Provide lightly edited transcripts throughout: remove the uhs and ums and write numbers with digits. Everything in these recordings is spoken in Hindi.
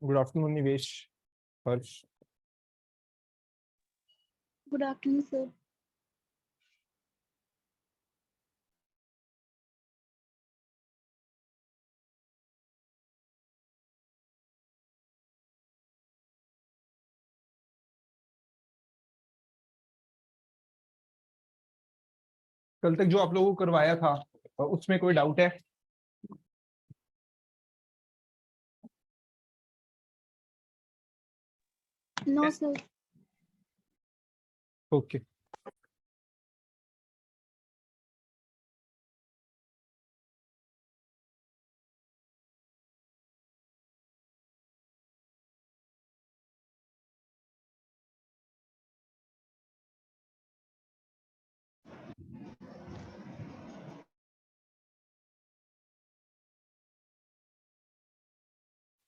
गुड आफ्टरनून निवेश, हर्ष। Good afternoon sir. कल तक जो आप लोगों को करवाया था उसमें कोई डाउट है? No sir. ओके।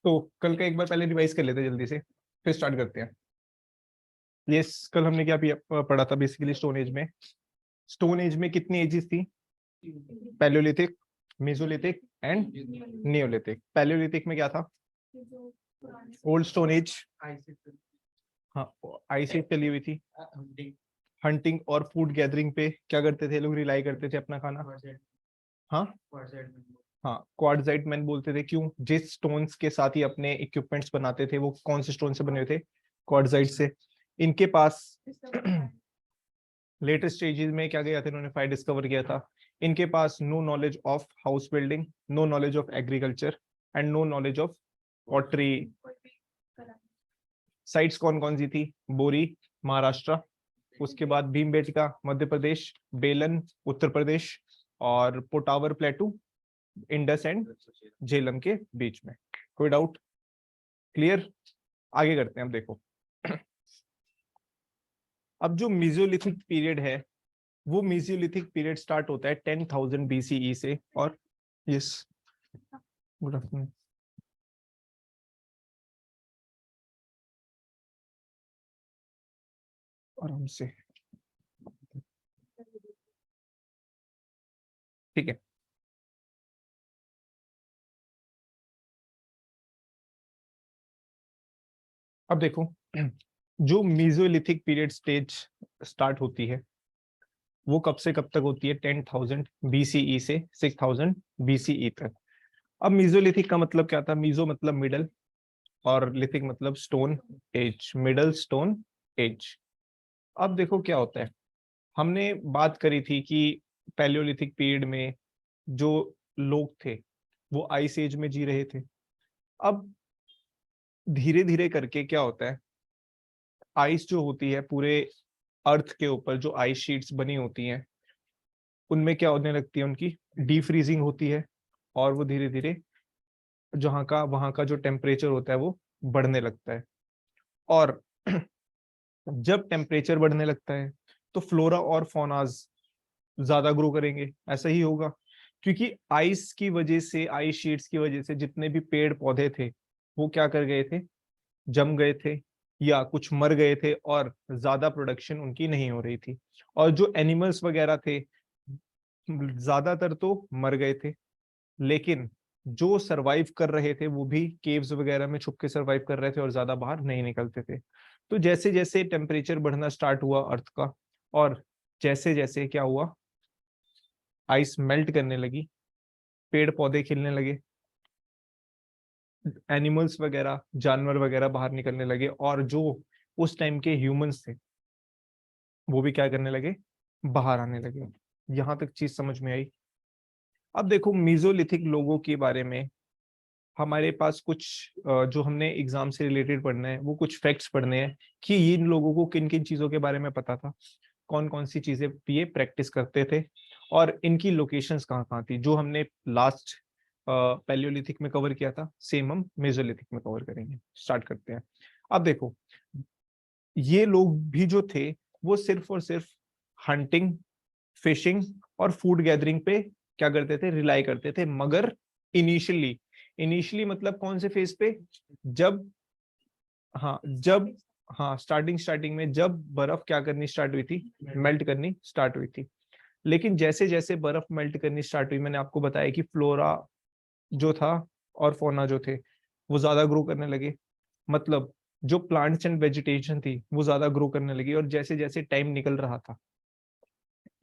तो कल का एक बार पहले रिवाइज कर लेते हैं जल्दी से, फिर स्टार्ट करते हैं। ये कल हमने क्या पढ़ा था बेसिकली स्टोन एज में। स्टोन एज में कितनी एजेस थी? Palaeolithic, Mesolithic and Neolithic. Palaeolithic में क्या था? Old stone age. हाँ, आइस एज चली हुई थी। हंटिंग और फूड गैदरिंग पे क्या करते थे लोग? रिलाई करते थे अपना खाना। हाँ हाँ, क्वार्टजाइट मैन बोलते थे। क्यों? जिस स्टोन्स के साथ ही अपने इक्विपमेंट्स बनाते थे वो कौन से स्टोन से बने हुए थे? क्वार्टजाइट से। इनके पास लेटेस्ट स्टेजेस में क्या गया था, इन्होंने फायर डिस्कवर किया था। इनके पास no knowledge of house building, no knowledge of agriculture and no knowledge of pottery. Sites कौन कौन सी थी? बोरी महाराष्ट्र, उसके बाद भीमबेटका मध्य प्रदेश, बेलन उत्तर प्रदेश, और पोटावर प्लेटू इंडस एंड झेलम के बीच में। कोई डाउट? क्लियर? आगे करते हैं। अब देखो, अब जो मीजोलिथिक पीरियड है वो मीजोलिथिक पीरियड स्टार्ट होता है 10,000 BCE से। और यस, गुड आफ्टरनून। आराम से, ठीक है। अब देखो, जो मीजोलिथिक पीरियड स्टेज स्टार्ट होती है वो कब से कब तक होती है? 10,000 BCE से 6,000 BCE तक। अब मीजोलिथिक का मतलब क्या था? मीजो मतलब मिडल और लिथिक मतलब stone age, middle stone as. अब देखो क्या होता है, हमने बात करी थी कि पैलियोलिथिक पीरियड में जो लोग थे वो आइस एज में जी रहे थे। अब धीरे धीरे करके क्या होता है, आइस जो होती है पूरे अर्थ के ऊपर, जो आइस शीट्स बनी होती हैं उनमें क्या होने लगती है, उनकी डीफ्रीजिंग होती है। और वो धीरे धीरे जहाँ का वहाँ का जो टेम्परेचर होता है वो बढ़ने लगता है। और जब टेम्परेचर बढ़ने लगता है तो फ्लोरा और फौनाज ज्यादा ग्रो करेंगे। ऐसा ही होगा क्योंकि आइस की वजह से, आइस शीट्स की वजह से जितने भी पेड़ पौधे थे वो क्या कर गए थे? जम गए थे या कुछ मर गए थे और ज्यादा प्रोडक्शन उनकी नहीं हो रही थी। और जो एनिमल्स वगैरह थे ज्यादातर तो मर गए थे, लेकिन जो सरवाइव कर रहे थे वो भी केव्स वगैरह में छुप के सरवाइव कर रहे थे और ज्यादा बाहर नहीं निकलते थे। तो जैसे जैसे टेम्परेचर बढ़ना स्टार्ट हुआ अर्थ का, और जैसे जैसे क्या हुआ, आइस मेल्ट करने लगी, पेड़ पौधे खिलने लगे, एनिमल्स वगैरह जानवर वगैरह बाहर निकलने लगे, और जो उस टाइम के ह्यूमंस थे वो भी क्या करने लगे? बाहर आने लगे। यहां तक चीज समझ में आई? अब देखो, मीजोलिथिक लोगों के बारे में हमारे पास कुछ जो हमने एग्जाम से रिलेटेड पढ़ना है वो कुछ फैक्ट्स पढ़ने हैं कि इन लोगों को किन किन चीजों के बारे में पता था, कौन कौन सी चीजें ये प्रैक्टिस करते थे, और इनकी लोकेशंस कहाँ कहाँ थी। जो हमने लास्ट पैलियोलिथिक में कवर किया था सेम हम मेसोलिथिक में कवर करेंगे। स्टार्ट करते हैं। अब देखो, ये लोग भी जो थे वो सिर्फ और सिर्फ हंटिंग, फिशिंग और फूड गैदरिंग पे क्या करते थे? रिलाई करते थे। मगर इनिशियली, इनिशियली मतलब कौन से फेज पे? जब, हाँ जब, हाँ स्टार्टिंग में जब बर्फ क्या करनी स्टार्ट हुई थी? मेल्ट करनी स्टार्ट हुई थी। लेकिन जैसे जैसे बर्फ मेल्ट करनी स्टार्ट हुई, मैंने आपको बताया कि फ्लोरा जो था और फौना जो थे वो ज्यादा ग्रो करने लगे। मतलब जो प्लांट्स एंड वेजिटेशन थी वो ज्यादा ग्रो करने लगी, और जैसे जैसे टाइम निकल रहा था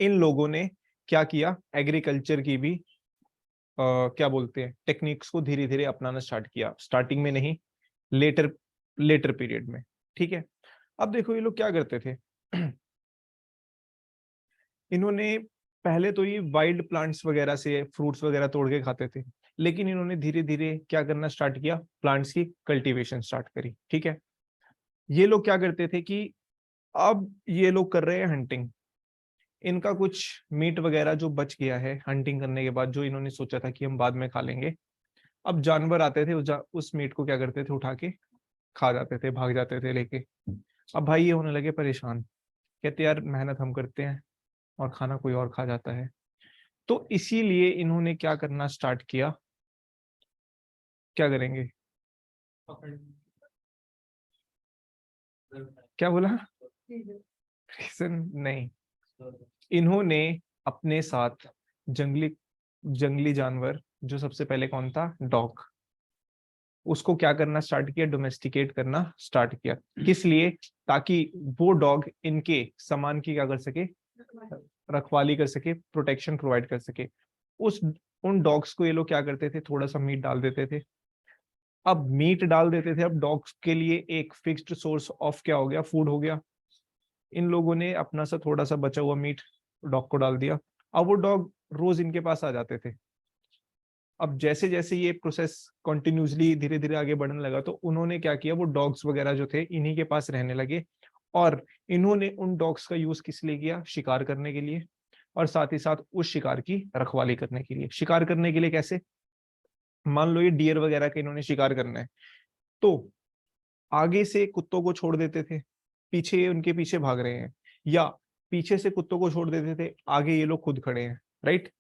इन लोगों ने क्या किया, एग्रीकल्चर की भी क्या बोलते हैं टेक्निक्स को धीरे धीरे अपनाना स्टार्ट किया, स्टार्टिंग में नहीं, लेटर लेटर पीरियड में। ठीक है, अब देखो ये लोग क्या करते थे इन्होंने पहले तो ये वाइल्ड प्लांट्स वगैरह से फ्रूट्स वगैरह तोड़ के खाते थे, लेकिन इन्होंने धीरे धीरे क्या करना स्टार्ट किया, प्लांट्स की कल्टीवेशन स्टार्ट करी। ठीक है, ये लोग क्या करते थे कि अब ये लोग कर रहे हैं हंटिंग, इनका कुछ मीट वगैरह जो बच गया है हंटिंग करने के बाद, जो इन्होंने सोचा था कि हम बाद में खा लेंगे, अब जानवर आते थे उस मीट को क्या करते थे, उठा के खा जाते थे, भाग जाते थे लेके। अब भाई ये होने लगे परेशान, कहते यार मेहनत हम करते हैं और खाना कोई और खा जाता है। तो इसीलिए इन्होंने क्या करना स्टार्ट किया, क्या करेंगे, क्या बोला, रीजन नहीं, इन्होंने अपने साथ जंगली जंगली जानवर, जो सबसे पहले कौन था, डॉग, उसको क्या करना स्टार्ट किया, डोमेस्टिकेट करना स्टार्ट किया। किस लिए, ताकि वो डॉग इनके सामान की क्या कर सके, रखवाली कर सके, प्रोटेक्शन प्रोवाइड कर सके। उस उन डॉग्स को ये लोग क्या करते थे, थोड़ा सा मीट डाल देते थे। अब मीट डाल देते थे, अब डॉग्स के लिए एक फिक्स्ड सोर्स ऑफ क्या हो गया, फूड हो गया। इन लोगों ने अपना सा थोड़ा सा बचा हुआ मीट डॉग को डाल दिया, अब वो डॉग रोज इनके पास आ जाते थे। अब जैसे जैसे ये प्रोसेस कंटिन्यूसली धीरे धीरे आगे बढ़ने लगा, तो उन्होंने क्या किया, वो डॉग्स वगैरह जो थे इन्हीं के पास रहने लगे, और इन्होंने उन डॉग्स का यूज किस लिए किया, शिकार करने के लिए, और साथ ही साथ उस शिकार की रखवाली करने के लिए। शिकार करने के लिए कैसे, मान लो ये डियर वगैरह का इन्होंने शिकार करना है, तो आगे से कुत्तों को छोड़ देते थे, पीछे उनके पीछे भाग रहे हैं, या पीछे से कुत्तों को छोड़ देते थे, आगे ये लोग खुद खड़े हैं, राइट।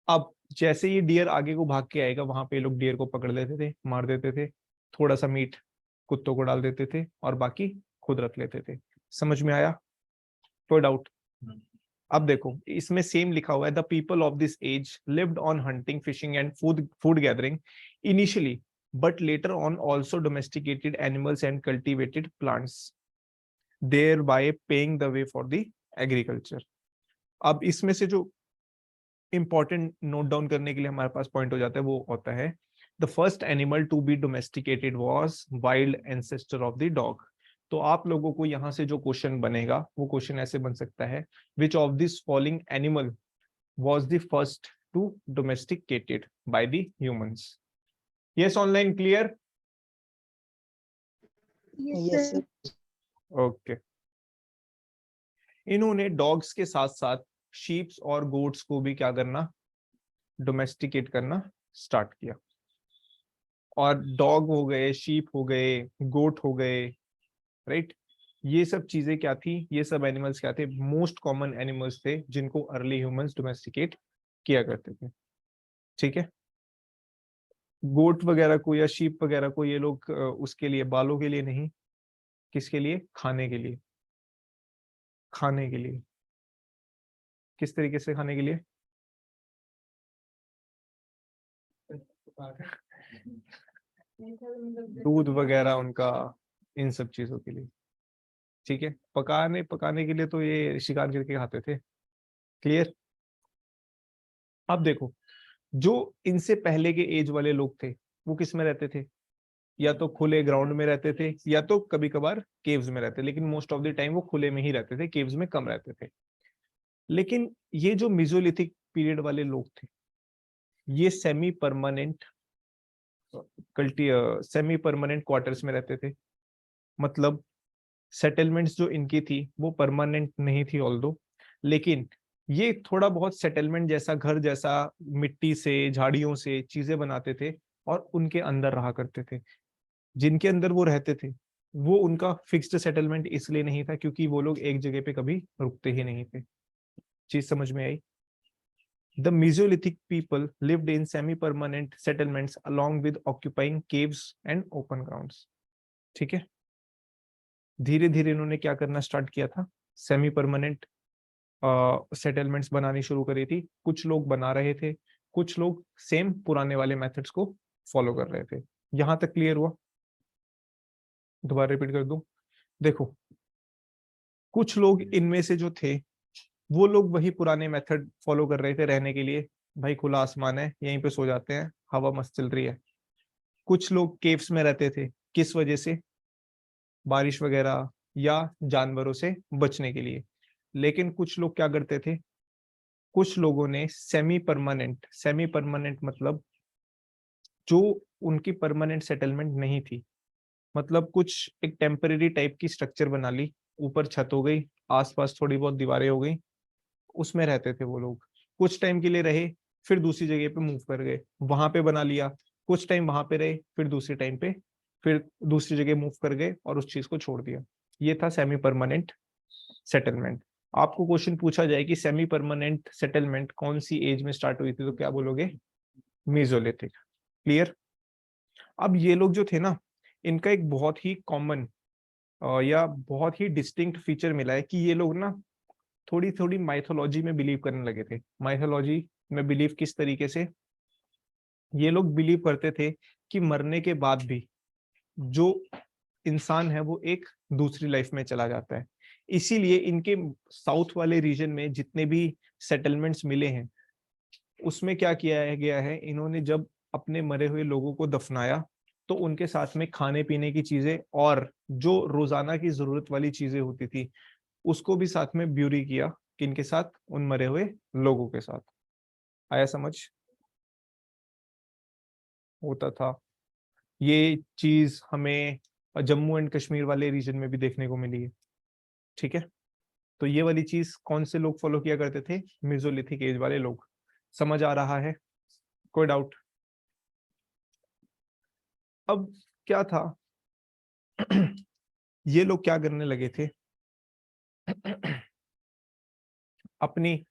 अब जैसे ये डियर आगे को भाग के आएगा, वहां पे ये लोग डियर को पकड़ लेते थे, मार देते थे, थोड़ा सा मीट कुत्तों को डाल देते थे, और बाकी खुद रख लेते थे। समझ में आया, कोई डाउट। अब देखो इसमें सेम लिखा हुआ है, the people of this age lived on hunting, fishing and food gathering initially, but later on also domesticated animals and cultivated plants, thereby paying the way for the agriculture। अब इसमें से जो इंपॉर्टेंट नोट डाउन करने के लिए हमारे पास पॉइंट हो जाता है, वो होता है, the first animal to be domesticated was wild ancestor of the dog. तो आप लोगों को यहाँ से जो क्वेश्चन बनेगा, वो क्वेश्चन ऐसे बन सकता है, which of this following animal was the first to domesticated by the humans? Yes, online clear? Yes, Yes, sir. sir. Okay, इन्होंने डॉग्स के साथ साथ शीप्स और गोट्स को भी क्या करना, डोमेस्टिकेट करना स्टार्ट किया। और डॉग हो गए, शीप हो गए, गोट हो गए, राइट, ये सब चीजें क्या थी, ये सब एनिमल्स क्या थे, मोस्ट कॉमन एनिमल्स थे जिनको अर्ली ह्यूमंस डोमेस्टिकेट किया करते थे। ठीक है, गोट वगैरह को या शीप वगैरह को ये लोग उसके लिए, बालों के लिए नहीं, किसके लिए, खाने के लिए। खाने के लिए किस तरीके से, खाने के लिए, दूध वगैरह उनका, इन सब चीजों के लिए। ठीक है, पकाने पकाने के लिए तो ये शिकार करके खाते थे। क्लियर। अब देखो, जो इनसे पहले के एज वाले लोग थे वो किस में रहते थे, या तो खुले ग्राउंड में रहते थे, या तो कभी कभार केव्स में रहते, लेकिन मोस्ट ऑफ द टाइम वो खुले में ही रहते थे, केव्स में कम रहते थे। लेकिन ये जो मेसोलिथिक पीरियड वाले लोग थे, ये सेमी परमानेंट क्वार्टर्स में रहते थे। मतलब सेटलमेंट्स जो इनकी थी वो परमानेंट नहीं थी ऑल्दो, लेकिन ये थोड़ा बहुत सेटलमेंट जैसा, घर जैसा, मिट्टी से झाड़ियों से चीजें बनाते थे और उनके अंदर रहा करते थे। जिनके अंदर वो रहते थे वो उनका फिक्स्ड सेटलमेंट इसलिए नहीं था क्योंकि वो लोग एक जगह पे कभी रुकते ही नहीं थे। चीज समझ में आई। The Mesolithic people lived in semi-permanent settlements along with occupying caves and open grounds। ठीक है, धीरे धीरे इन्होंने क्या करना स्टार्ट किया था, सेमी परमानेंट सेटलमेंट्स बनानी शुरू करी थी। कुछ लोग बना रहे थे, कुछ लोग सेम पुराने वाले मेथड्स को फॉलो कर रहे थे। यहां तक क्लियर हुआ। दोबारा रिपीट कर दूं, देखो कुछ लोग इनमें से जो थे वो लोग वही पुराने मेथड फॉलो कर रहे थे रहने के लिए। भाई खुला आसमान है, यहीं पे सो जाते हैं, हवा मस्त चल रही है। कुछ लोग केव्स में रहते थे, किस वजह से? बारिश वगैरह या जानवरों से बचने के लिए। लेकिन कुछ लोग क्या करते थे, कुछ लोगों ने सेमी परमानेंट मतलब जो उनकी परमानेंट सेटलमेंट नहीं थी, मतलब कुछ एक टेम्परेरी टाइप की स्ट्रक्चर बना ली, ऊपर छत हो गई, आसपास थोड़ी बहुत दीवारें हो गई, उसमें रहते थे वो लोग। कुछ टाइम के लिए रहे, फिर दूसरी जगह पे मूव कर गए, वहां पे बना लिया, कुछ टाइम वहां पे रहे, फिर दूसरे टाइम पे फिर दूसरी जगह मूव कर गए और उस चीज को छोड़ दिया। ये था सेमी परमानेंट सेटलमेंट। आपको क्वेश्चन पूछा जाए कि सेमी परमानेंट सेटलमेंट कौन सी एज में स्टार्ट हुई थी, तो क्या बोलोगे? मीजोलिथिक। क्लियर? अब ये लोग जो थे ना, इनका एक बहुत ही कॉमन या बहुत ही डिस्टिंक्ट फीचर मिला है कि ये लोग ना थोड़ी थोड़ी माइथोलॉजी में बिलीव करने लगे थे। माइथोलॉजी में बिलीव किस तरीके से? ये लोग बिलीव करते थे कि मरने के बाद भी जो इंसान है वो एक दूसरी लाइफ में चला जाता है। इसीलिए इनके साउथ वाले रीजन में जितने भी सेटलमेंट्स मिले हैं, उसमें क्या किया गया है, इन्होंने जब अपने मरे हुए लोगों को दफनाया तो उनके साथ में खाने पीने की चीजें और जो रोजाना की जरूरत वाली चीजें होती थी उसको भी साथ में ब्यूरी किया। किनके साथ? उन मरे हुए लोगों के साथ। आया समझ? होता था। ये चीज हमें जम्मू एंड कश्मीर वाले रीजन में भी देखने को मिली है। ठीक है, तो ये वाली चीज कौन से लोग फॉलो किया करते थे? मेसोलिथिक एज वाले लोग। समझ आ रहा है? कोई डाउट? अब क्या था ये लोग क्या करने लगे थे अपनी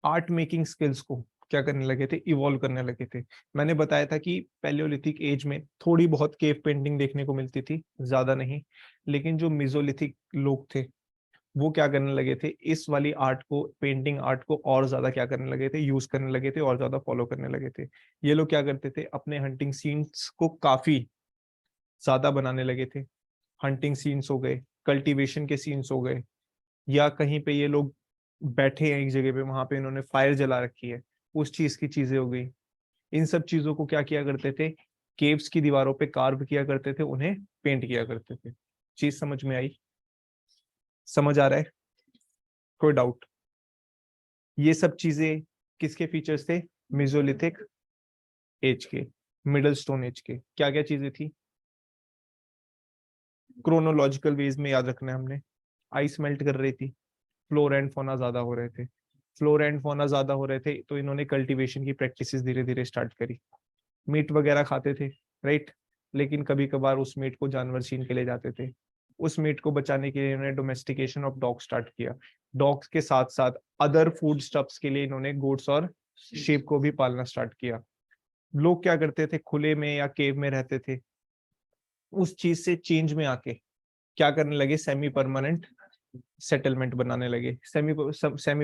आर्ट मेकिंग स्किल्स को क्या करने लगे थे? इवॉल्व करने लगे थे। मैंने बताया था कि पैलियोलिथिक एज में थोड़ी बहुत केव पेंटिंग देखने को मिलती थी, ज्यादा नहीं। लेकिन जो मेसोलिथिक लोग थे वो क्या करने लगे थे, इस वाली आर्ट को, पेंटिंग आर्ट को और ज्यादा क्या करने लगे थे? यूज करने लगे थे और ज्यादा फॉलो करने लगे थे। ये लोग क्या करते थे, अपने हंटिंग सीन्स को काफी ज्यादा बनाने लगे थे। हंटिंग सीन्स हो गए, कल्टीवेशन के सीन्स हो गए, या कहीं पे ये लोग बैठे हैं एक जगह पे, वहां पे इन्होंने फायर जला रखी है, उस चीज की चीजें हो गई। इन सब चीजों को क्या किया करते थे, केव्स की दीवारों पे कार्व किया करते थे, उन्हें पेंट किया करते थे। चीज समझ में आई? समझ आ रहा है? कोई डाउट? ये सब चीजें किसके फीचर्स थे? मेसोलिथिक एज के, मिडल स्टोन एज के। क्या क्या चीजें थी? क्रोनोलॉजिकल वेज में याद रखना है हमने। आइस मेल्ट कर रही थी, फ्लोरा एंड फौना ज्यादा हो रहे थे। फ्लोरा एंड फौना ज्यादा हो रहे थे तो इन्होंने कल्टीवेशन की प्रैक्टिसेस धीरे धीरे स्टार्ट करी। मीट वगैरह खाते थे, राइट? लेकिन कभी कभार उस मीट को जानवर छीन के ले जाते थे। उस मीट को बचाने के लिए इन्होंने डोमेस्टिकेशन ऑफ डॉग स्टार्ट किया। डॉग्स के साथ साथ अदर फूड स्टफ्स के लिए इन्होंने गोट्स और शेप को भी पालना स्टार्ट किया। लोग क्या करते थे, खुले में या केव में रहते थे, उस चीज से चेंज में आके क्या करने लगे, सेमी परमानेंट सेटलमेंट बनाने लगे, सेमी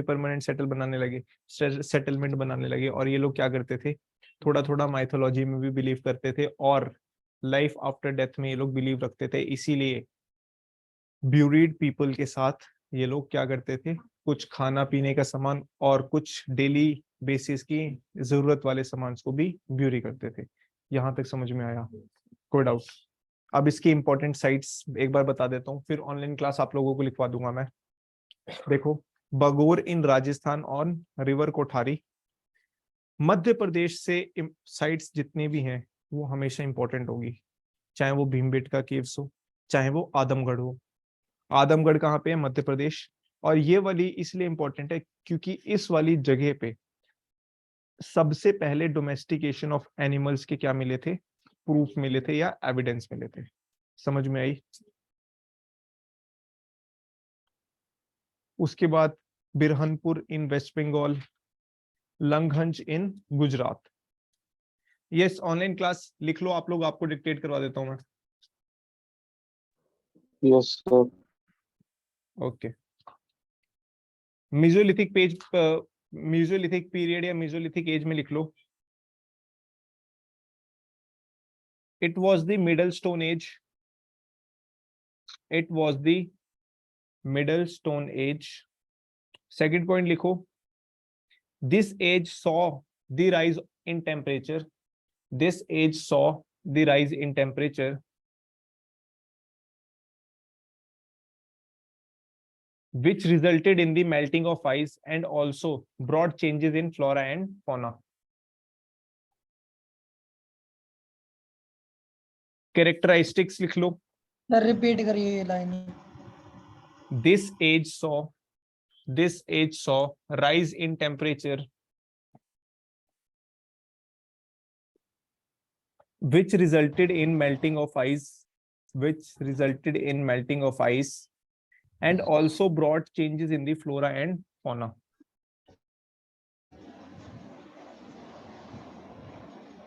परमानेंट सेटलमेंट बनाने लगे। और ये लोग क्या करते थे, थोड़ा थोड़ा माइथोलॉजी में भी बिलीव करते थे और लाइफ आफ्टर डेथ में ये लोग बिलीव रखते थे। इसीलिए ब्यूरीड पीपल के साथ ये लोग क्या करते थे, कुछ खाना पीने का सामान और कुछ डेली बेसिस की जरूरत वाले सामान को भी ब्यूरी करते थे। यहां तक समझ में आया? कोई डाउट? अब इसकी इंपॉर्टेंट साइट्स एक बार बता देता हूँ, फिर ऑनलाइन क्लास आप लोगों को लिखवा दूंगा मैं। देखो, बगोर इन राजस्थान ऑन रिवर कोठारी। मध्य प्रदेश से साइट्स जितनी भी हैं वो हमेशा इंपॉर्टेंट होगी, चाहे वो भीमबेटका केव्स हो, चाहे वो आदमगढ़ हो। आदमगढ़ कहाँ पे है? मध्य प्रदेश। और ये वाली इसलिए इंपॉर्टेंट है क्योंकि इस वाली जगह पे सबसे पहले डोमेस्टिकेशन ऑफ एनिमल्स के क्या मिले थे, प्रूफ मिले थे या एविडेंस मिले थे। समझ में आई? उसके बाद बिरहनपुर इन वेस्ट बंगाल, लंघंज इन गुजरात। यस, ऑनलाइन क्लास लिख लो आप लोग, आपको डिक्टेट करवा देता हूं मैं। Yes sir. Okay. Mesolithic page, mesolithic period या मीजोलिथिक एज में लिख लो, it was the middle stone age It was the middle stone age. Second point लिखो, this age saw the rise in temperature. This age saw the rise in temperature which resulted in the melting of ice and also brought changes in flora and fauna. Characteristics लिख लो. सर रिपीट करिए ये line. This age saw rise in temperature which resulted in melting of ice, and also brought changes in the flora and fauna.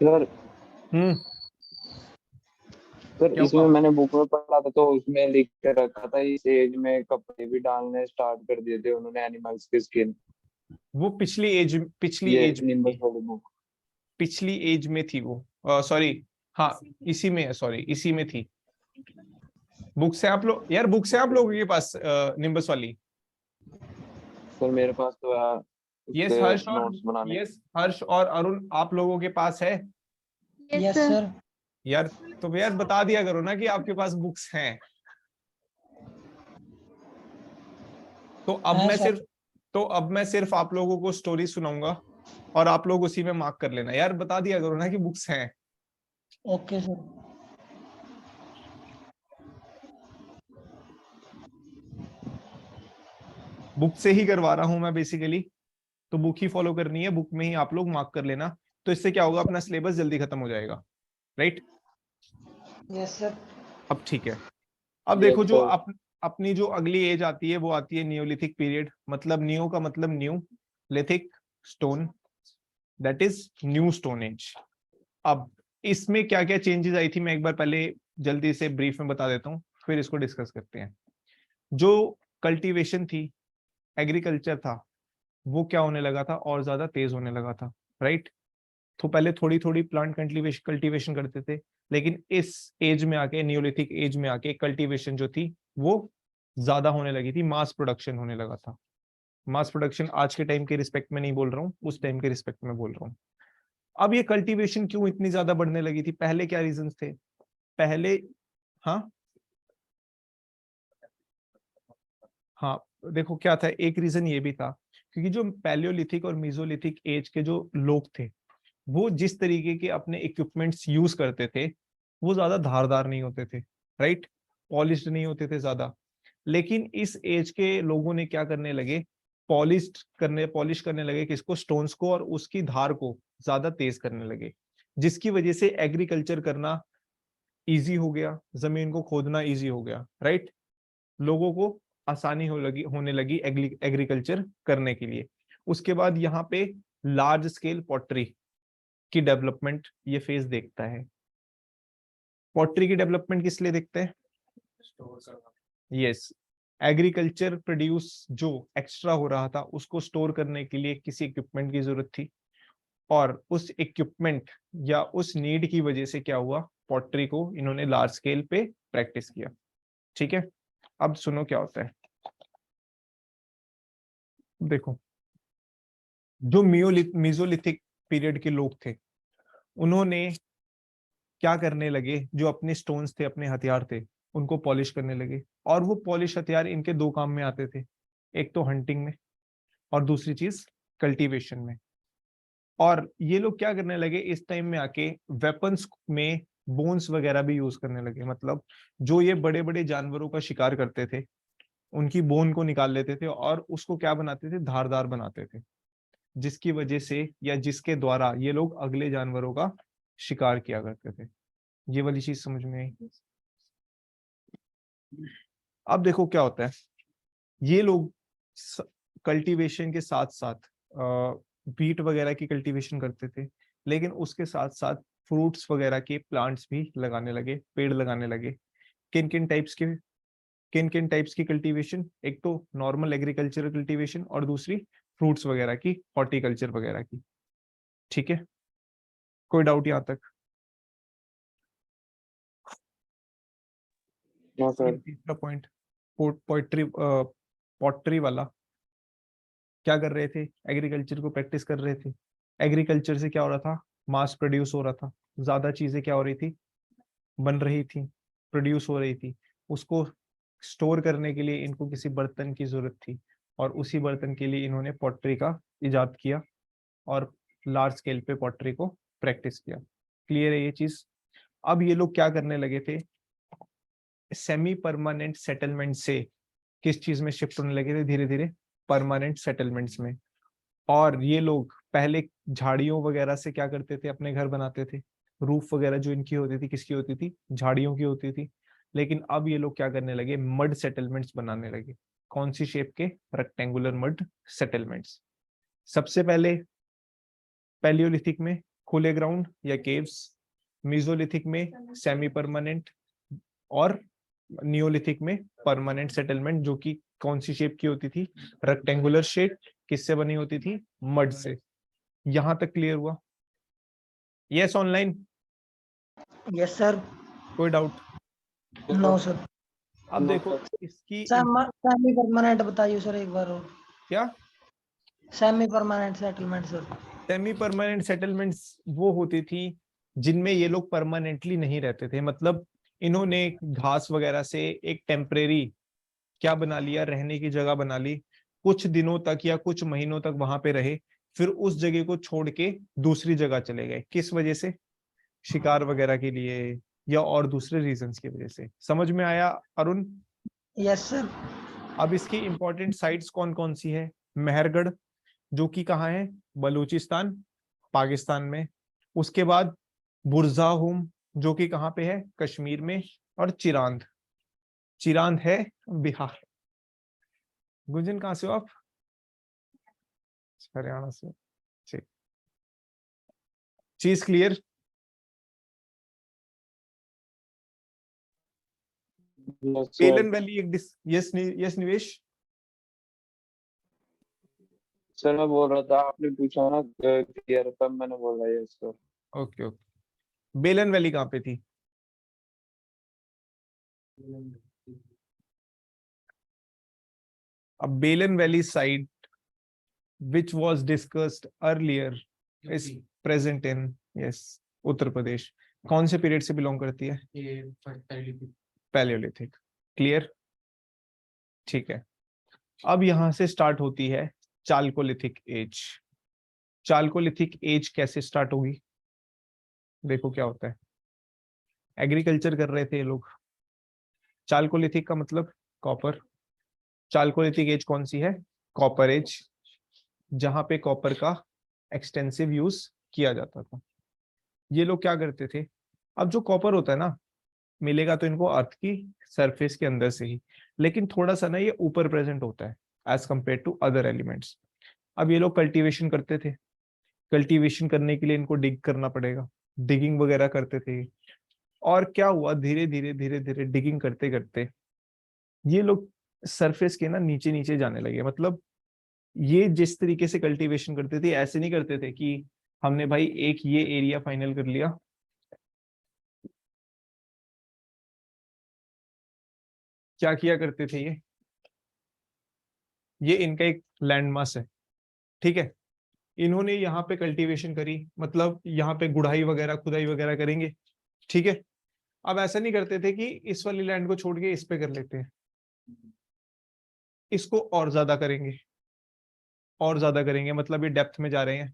Sir sir क्या इसमें हुआ? मैंने बुक में पढ़ा था, तो उसमें लिख के रखा था इस एज में कपड़े भी डालने स्टार्ट कर दिए थे उन्होंने एनिमल्स की स्किन. वो पिछली एज निम्बस वाली बुक. पिछली एज में थी वो. सॉरी, हाँ इसी में है, सॉरी इसी में थी. बुक से आप लोग यार, बुक से आप लोगों के पास निम्बस वाली. सर मेरे पास तो है. यस हर्ष और नोट्स बनाने. यस हर्ष और अरुण, आप लोगों के पास है? Yes, yes sir. सर. यार तो यार बता दिया करो ना कि आपके पास बुक्स हैं. तो अब मैं सिर्फ आप लोगों को स्टोरी सुनाऊंगा और आप लोग उसी में मार्क कर लेना. यार बता दिया करो ना कि बुक्स हैं. Okay sir. बुक से ही करवा रहा हूं मैं बेसिकली, तो बुक ही फॉलो करनी है, बुक में ही आप लोग मार्क कर लेना. तो इससे क्या होगा, अपना सिलेबस जल्दी खत्म हो जाएगा. राइट? Yes sir. अब ठीक है. अब देखो Yes, जो sir. अपनी जो अगली एज आती है वो आती है नियोलिथिक पीरियड. मतलब नियो का मतलब new, lithic stone, that is new stone age. अब इसमें क्या क्या चेंजेस आई थी मैं एक बार पहले जल्दी से ब्रीफ में बता देता हूँ, फिर इसको डिस्कस करते हैं. जो कल्टीवेशन थी, एग्रीकल्चर था, वो क्या होने लगा था, और ज्यादा तेज होने लगा था. राइट? तो पहले थोड़ी थोड़ी प्लांट कल्टीवेशन करते थे, लेकिन इस एज में आके, नियोलिथिक एज में आके कल्टीवेशन जो थी वो ज्यादा होने लगी थी, मास प्रोडक्शन होने लगा था. मास प्रोडक्शन आज के टाइम के रिस्पेक्ट में नहीं बोल रहा हूँ, उस टाइम के रिस्पेक्ट में बोल रहा हूँ. अब ये कल्टीवेशन क्यों इतनी ज्यादा बढ़ने लगी थी? पहले क्या रीजंस थे? पहले हाँ देखो क्या था, एक रीजन ये भी था क्योंकि जो पैलियोलिथिक और मीजोलिथिक एज के जो लोग थे, वो जिस तरीके के अपने इक्विपमेंट्स यूज करते थे वो ज्यादा धारदार नहीं होते थे. राइट? पॉलिश्ड नहीं होते थे ज्यादा. लेकिन इस एज के लोगों ने क्या करने लगे, पॉलिश करने लगे किसको? स्टोन्स को, और उसकी धार को ज्यादा तेज करने लगे, जिसकी वजह से एग्रीकल्चर करना इजी हो गया, जमीन को खोदना इजी हो गया. राइट? लोगों को आसानी होने लगी एग्रीकल्चर करने के लिए. उसके बाद यहाँ पे लार्ज स्केल पॉटरी की डेवलपमेंट ये फेज देखता है. पॉटरी की डेवलपमेंट किस लिए देखते हैं? यस, एग्रीकल्चर प्रोड्यूस जो एक्स्ट्रा हो रहा था उसको स्टोर करने के लिए किसी इक्विपमेंट की जरूरत थी, और उस इक्विपमेंट या उस नीड की वजह से क्या हुआ, पॉटरी को इन्होंने लार्ज स्केल पे प्रैक्टिस किया. ठीक है? अब सुनो क्या होता है. देखो, जो मीजोलिथिक पीरियड के लोग थे, उन्होंने क्या करने लगे, जो अपने स्टोन्स थे, अपने हथियार थे, उनको पॉलिश करने लगे. और वो पॉलिश हथियार इनके दो काम में आते थे, एक तो हंटिंग में और दूसरी चीज कल्टीवेशन में. और ये लोग क्या करने लगे इस टाइम में आके, वेपन्स में बोन्स वगैरह भी यूज करने लगे. मतलब जो ये बड़े बड़े जानवरों का शिकार करते थे, उनकी बोन को निकाल लेते थे और उसको क्या बनाते थे, धारदार बनाते थे, जिसकी वजह से या जिसके द्वारा ये लोग अगले जानवरों का शिकार किया करते थे. ये वाली चीज समझ में आई? अब देखो क्या होता है, ये लोग कल्टीवेशन के साथ साथ बीट वगैरह की कल्टीवेशन करते थे, लेकिन उसके साथ साथ फ्रूट्स वगैरह के प्लांट्स भी लगाने लगे, पेड़ लगाने लगे. किन किन टाइप्स की कल्टीवेशन? एक तो नॉर्मल एग्रीकल्चरल कल्टीवेशन और दूसरी फ्रूट्स वगैरह की, हॉर्टिकल्चर वगैरह की. ठीक है? कोई डाउट यहां तक? No sir. तीसरा पॉइंट पॉटरी वाला क्या कर रहे थे, एग्रीकल्चर को प्रैक्टिस कर रहे थे। एग्रीकल्चर से क्या हो रहा था, मास प्रोड्यूस हो रहा था, ज्यादा चीजें क्या हो रही थी, बन रही थी, प्रोड्यूस हो रही थी। उसको स्टोर करने के लिए इनको किसी बर्तन की जरूरत थी, और उसी बर्तन के लिए इन्होंने पॉटरी का इजाद किया और लार्ज स्केल पे पॉटरी को प्रैक्टिस किया। क्लियर है ये चीज। अब ये लोग क्या करने लगे थे, सेमी परमानेंट सेटलमेंट से किस चीज में शिफ्ट होने लगे थे, धीरे धीरे परमानेंट सेटलमेंट्स में। और ये लोग पहले झाड़ियों वगैरह से क्या करते थे, अपने घर बनाते थे। रूफ वगैरह जो इनकी होती थी, किसकी होती थी, झाड़ियों की होती थी। लेकिन अब ये लोग क्या करने लगे, मड सेटलमेंट्स बनाने लगे। कौन सी शेप के, रेक्टेंगुलर मड सेटलमेंट्स। सबसे पहले पैलियोलिथिक में खुले ग्राउंड या केव्स, मीजोलिथिक में सेमी परमानेंट, और नियोलिथिक में परमानेंट सेटलमेंट, जो कि कौन सी शेप की होती थी, रेक्टेंगुलर शेप। किससे बनी होती थी, मड से। यहां तक क्लियर हुआ? Yes online, yes sir. कोई डाउट? No sir. अब No, देखो sir. इसकी सेमी परमानेंट बताइए सर एक बार और। क्या, semi permanent settlement sir. Semi permanent settlements वो होती थी जिनमें ये लोग परमानेंटली नहीं रहते थे। मतलब इन्होंने घास वगैरह से एक टेम्परेरी क्या बना लिया, रहने की जगह बना ली, कुछ दिनों तक या कुछ महीनों तक वहां पे रहे, फिर उस जगह को छोड़ के दूसरी जगह चले गए। किस वजह से, शिकार वगैरह के लिए या और दूसरे रीजंस की वजह से। समझ में आया अरुण? Yes sir. अब इसकी इंपॉर्टेंट साइट्स कौन कौन सी है, मेहरगढ़ जो कि कहाँ है, बलूचिस्तान पाकिस्तान में। उसके बाद बुरजाहुम जो कि कहाँ पे है, कश्मीर में। और चिरांद, चिरांद है बिहार। गुंजन कहाँ से हो आप? हरियाणा से। ठीक, चीज क्लियर? Yes, sir. बेलन वैली एक यस यस निवेश। सर मैं बोल रहा था, आपने पूछा ना क्लियर, तब मैंने बोला यस सर। ओके ओके, बेलन वैली कहाँ पे थी? अब बेलन valley site which was discussed earlier is present in yes Uttar Pradesh. कौन से पीरियड से बिलोंग करती है? पैलियोलिथिक। क्लियर, ठीक है। अब यहां से स्टार्ट होती है चाल्कोलिथिक एज। चाल्कोलिथिक एज कैसे स्टार्ट होगी, देखो क्या होता है। एग्रीकल्चर कर रहे थे ये लोग। चाल्कोलिथिक का मतलब कॉपर। चाल्कोलिथिक एज कौन सी है, कॉपर एज, जहां पे कॉपर का एक्सटेंसिव यूज किया जाता था। ये लोग क्या करते थे, अब जो कॉपर होता है ना, मिलेगा तो इनको अर्थ की सरफेस के अंदर से ही, लेकिन थोड़ा सा ना ये ऊपर प्रेजेंट होता है as compared to other elements. अब ये लोग कल्टीवेशन करते थे, कल्टीवेशन करने के लिए इनको डिग करना पड़ेगा, डिगिंग वगैरह करते थे। और क्या हुआ, धीरे धीरे धीरे धीरे डिगिंग करते करते ये लोग सरफेस के ना नीचे नीचे जाने लगे। मतलब ये जिस तरीके से कल्टीवेशन करते थे, ऐसे नहीं करते थे कि हमने भाई एक ये एरिया फाइनल कर लिया, क्या किया करते थे ये इनका एक लैंड मास है, ठीक है। इन्होंने यहाँ पे कल्टीवेशन करी, मतलब यहाँ पे गुड़ाई वगैरह खुदाई वगैरह करेंगे, ठीक है। अब ऐसा नहीं करते थे कि इस वाली लैंड को छोड़ के इस पे कर लेते हैं, इसको और ज्यादा करेंगे, और ज्यादा करेंगे। मतलब ये डेप्थ में जा रहे हैं,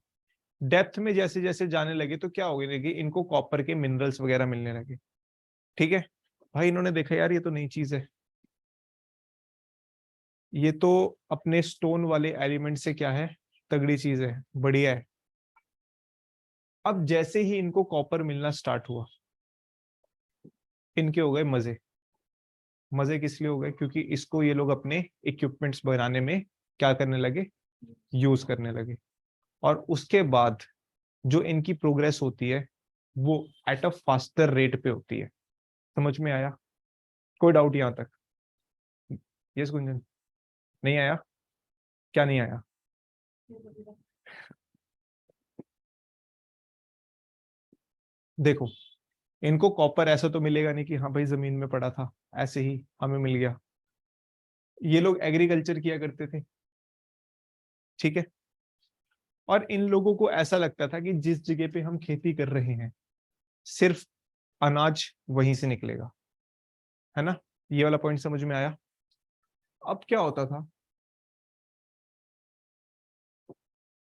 डेप्थ में जैसे जैसे जाने लगे तो क्या होने लगे, इनको कॉपर के मिनरल्स वगैरह मिलने लगे, ठीक है। भाई इन्होंने देखा यार ये तो नई चीज है, ये तो अपने स्टोन वाले एलिमेंट से क्या है, तगड़ी चीज है, बढ़िया है। अब जैसे ही इनको कॉपर मिलना स्टार्ट हुआ, इनके हो गए मजे। मजे किस लिए हो गए, क्योंकि इसको ये लोग अपने इक्विपमेंट्स बनाने में क्या करने लगे, यूज करने लगे। और उसके बाद जो इनकी प्रोग्रेस होती है वो एट अ फास्टर रेट पे होती है। समझ में आया? कोई डाउट यहां तक? यस गुंजन, नहीं आया? क्या नहीं आया? देखो इनको कॉपर ऐसा तो मिलेगा नहीं कि हाँ भाई जमीन में पड़ा था ऐसे ही हमें मिल गया। ये लोग एग्रीकल्चर किया करते थे, ठीक है। और इन लोगों को ऐसा लगता था कि जिस जगह पे हम खेती कर रहे हैं सिर्फ अनाज वहीं से निकलेगा, है ना। ये वाला पॉइंट समझ में आया। अब क्या होता था,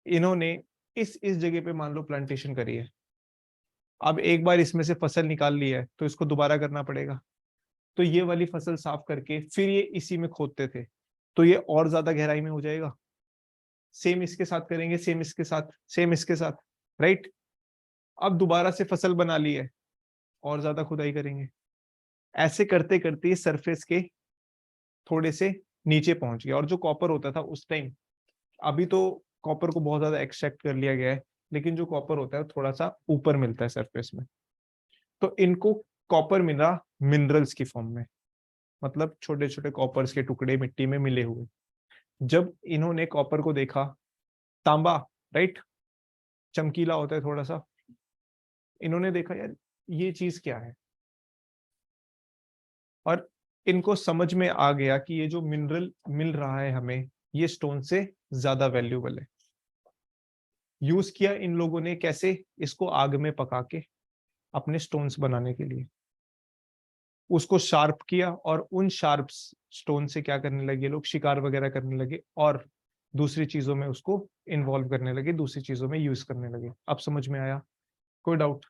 इन्होंने इस जगह पे मान लो प्लांटेशन करी है, अब एक बार इसमें से फसल निकाल ली है तो इसको दोबारा करना पड़ेगा। तो ये वाली फसल साफ करके फिर ये इसी में खोदते थे, तो ये और ज्यादा गहराई में हो जाएगा। सेम इसके साथ करेंगे, सेम इसके साथ, सेम इसके साथ, राइट। अब दोबारा से फसल बना ली है, और ज्यादा खुदाई करेंगे। ऐसे करते करते सरफेस के थोड़े से नीचे पहुंच गया। और जो कॉपर होता था उस टाइम, अभी तो कॉपर को बहुत ज्यादा एक्सट्रैक्ट कर लिया गया है, लेकिन जो कॉपर होता है थोड़ा सा ऊपर मिलता है सरफेस में। तो इनको कॉपर मिला मिनरल्स की फॉर्म में, मतलब छोटे छोटे कॉपर्स के टुकड़े मिट्टी में मिले हुए। जब इन्होंने कॉपर को देखा, तांबा, राइट, चमकीला होता है थोड़ा सा, इन्होंने देखा यार ये चीज क्या है, और इनको समझ में आ गया कि ये जो मिनरल मिल रहा है हमें, ये स्टोन से ज्यादा वैल्यूएबल है। यूज किया इन लोगों ने कैसे, इसको आग में पका के अपने स्टोन्स बनाने के लिए, उसको शार्प किया, और उन शार्प स्टोन से क्या करने लगे लोग, शिकार वगैरह करने लगे, और दूसरी चीजों में उसको इन्वॉल्व करने लगे, दूसरी चीजों में यूज करने लगे। अब समझ में आया, कोई डाउट?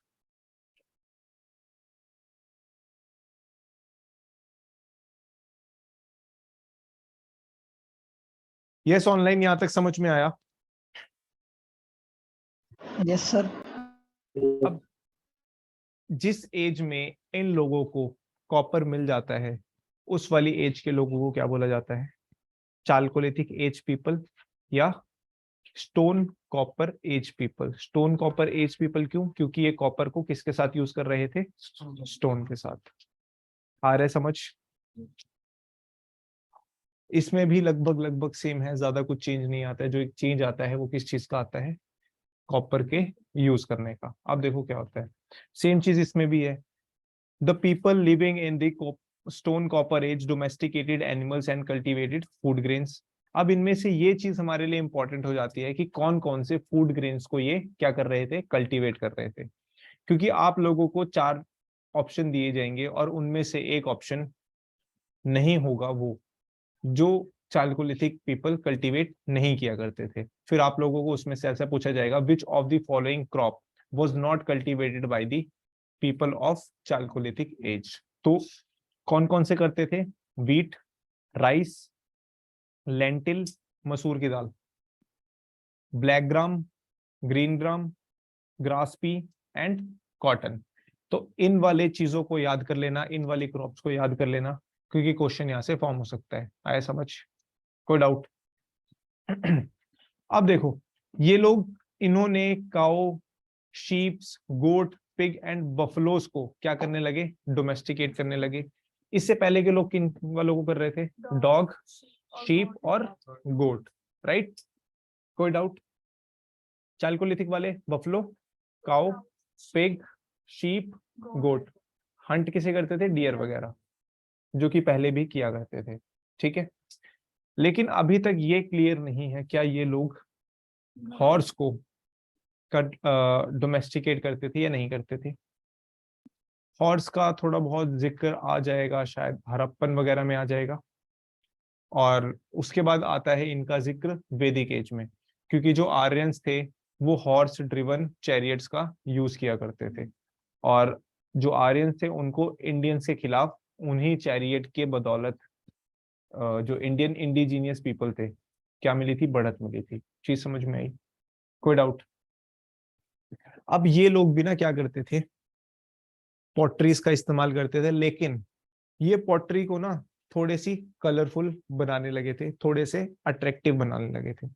यस, ऑनलाइन यहां तक समझ में आया? Yes sir. अब जिस एज में इन लोगों को कॉपर मिल जाता है, उस वाली एज के लोगों को क्या बोला जाता है, चाल्कोलिथिक एज पीपल या stone copper age people. Stone copper age people क्यों? क्योंकि ये कॉपर को किसके साथ यूज कर रहे थे, स्टोन के साथ। आ रहा है समझ? इसमें भी लगभग लगभग सेम है, ज्यादा कुछ चेंज नहीं आता है। जो एक चेंज आता है वो किस चीज का आता है, कॉपर के यूज करने का। अब देखो क्या होता है, सेम चीज इसमें भी है। The people living in the stone copper age domesticated animals and cultivated food grains. अब इनमें से ये चीज हमारे लिए इंपॉर्टेंट हो जाती है कि कौन कौन से फूड ग्रेन्स को ये क्या कर रहे थे, कल्टीवेट कर रहे थे। क्योंकि आप लोगों को 4 ऑप्शन दिए जाएंगे, और उनमें से एक ऑप्शन नहीं होगा वो जो चाल्कोलिथिक पीपल कल्टीवेट नहीं किया करते थे। फिर आप लोगों को उसमें से ऐसा पूछा जाएगा, which of the following crop was not cultivated by the people of chalcolithic age. तो कौन कौन से करते थे, वीट, राइस, लेंटिल, मसूर की दाल, black gram, green gram, grass pea and cotton. तो इन वाले चीजों को याद कर लेना, इन वाली क्रॉप्स को याद कर लेना, क्योंकि क्वेश्चन यहां से फॉर्म हो सकता है। आया समझ? कोई डाउट? अब देखो, ये लोग, इन्होंने काओ, शीप्स, गोट, पिग एंड बफलोस को क्या करने लगे, डोमेस्टिकेट करने लगे। इससे पहले के लोग किन वालों को कर रहे थे, डॉग, शीप और गोट, राइट। कोई डाउट? चाल्कोलिथिक वाले बफलो, काओ, पिग, शीप, गोट। हंट किसे करते थे, डियर वगैरह, जो कि पहले भी किया करते थे, ठीक है। लेकिन अभी तक ये क्लियर नहीं है क्या ये लोग हॉर्स को डोमेस्टिकेट करते थे या नहीं करते थे। हॉर्स का थोड़ा बहुत जिक्र आ जाएगा, शायद हड़प्पन वगैरह में आ जाएगा, और उसके बाद आता है इनका जिक्र वैदिक एज में, क्योंकि जो आर्यंस थे वो हॉर्स ड्रिवन चैरियट्स का यूज किया करते थे, और जो आर्यंस थे उनको इंडियंस के खिलाफ उन्हीं चैरियट के बदौलत जो इंडियन इंडिजीनियस पीपल थे क्या मिली थी, बढ़त मिली थी। चीज समझ में आई? कोई डाउट? अब ये लोग भी ना क्या करते थे, पॉटरीज का इस्तेमाल करते थे, लेकिन ये पॉटरी को ना थोड़े सी कलरफुल बनाने लगे थे, थोड़े से अट्रैक्टिव बनाने लगे थे।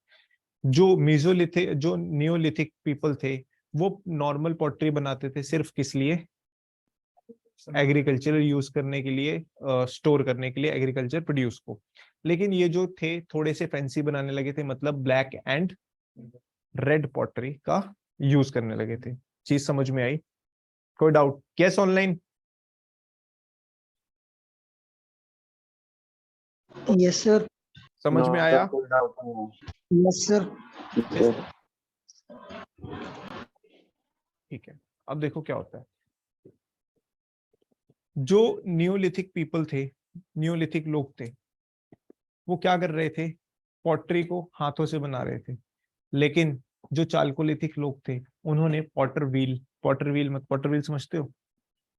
जो मीजोलिथिक, जो नियोलिथिक पीपल थे, वो नॉर्मल पॉटरी बनाते थे सिर्फ किस लिए, एग्रीकल्चर यूज करने के लिए, स्टोर करने के लिए एग्रीकल्चर प्रोड्यूस को। लेकिन ये जो थे थोड़े से फैंसी बनाने लगे थे, मतलब ब्लैक एंड रेड पॉटरी का यूज करने लगे थे। चीज समझ में आई? कोई डाउट? कैस ऑनलाइन? Yes sir. समझ में आया? कोई डाउट नहीं है। Yes sir. Yes, sir. ठीक है, अब देखो क्या होता है। जो न्यूलिथिक पीपल थे, न्यूलिथिक लोग थे, वो क्या कर रहे थे? पॉटरी को हाथों से बना रहे थे। लेकिन जो चाल्कोलिथिक लोग थे, उन्होंने पॉटर व्हील मत पॉटर व्हील समझते हो,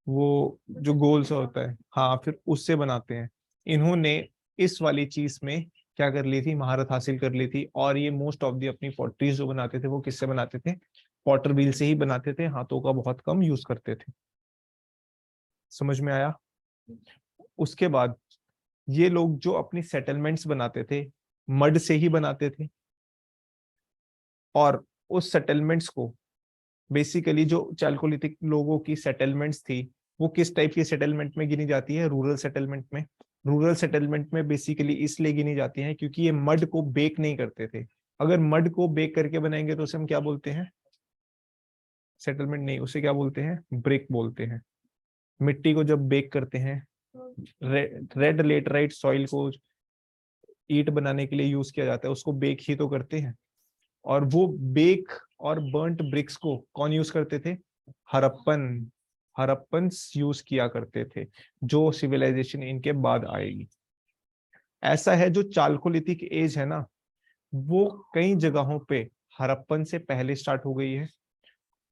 वो जो गोल सा होता है, हाँ, फिर उससे बनाते हैं। इन्होंने इस वाली चीज में क्या कर ली थी? महारत हासिल कर ली थी। और ये मोस्ट ऑफ दी अपनी पॉटरीज जो बनाते थे वो किससे बनाते थे? पॉटर व्हील से ही बनाते थे, हाथों का बहुत कम यूज करते थे। समझ में आया? उसके बाद ये लोग जो अपनी सेटलमेंट्स बनाते थे, मड से ही बनाते थे। और उस सेटलमेंट्स को बेसिकली, जो चाल्कोलिथिक लोगों की सेटलमेंट्स थी, वो किस टाइप की सेटलमेंट में गिनी जाती है? रूरल सेटलमेंट में। रूरल सेटलमेंट में बेसिकली इसलिए गिनी जाती है क्योंकि ये मड को बेक नहीं करते थे। अगर मड को बेक करके बनाएंगे तो उसे हम क्या बोलते हैं? सेटलमेंट नहीं, उसे क्या बोलते हैं? ब्रिक बोलते हैं। मिट्टी को जब बेक करते हैं, रेड लेटराइट सॉइल को ईंट बनाने के लिए यूज किया जाता है, उसको बेक ही तो करते हैं। और वो बेक और बर्न्ट ब्रिक्स को कौन यूज करते थे? हड़प्पन यूज किया करते थे, जो सिविलाइजेशन इनके बाद आएगी। ऐसा है, जो चाल्कोलिथिक एज है ना, वो कई जगहों पे हड़प्पन से पहले स्टार्ट हो गई है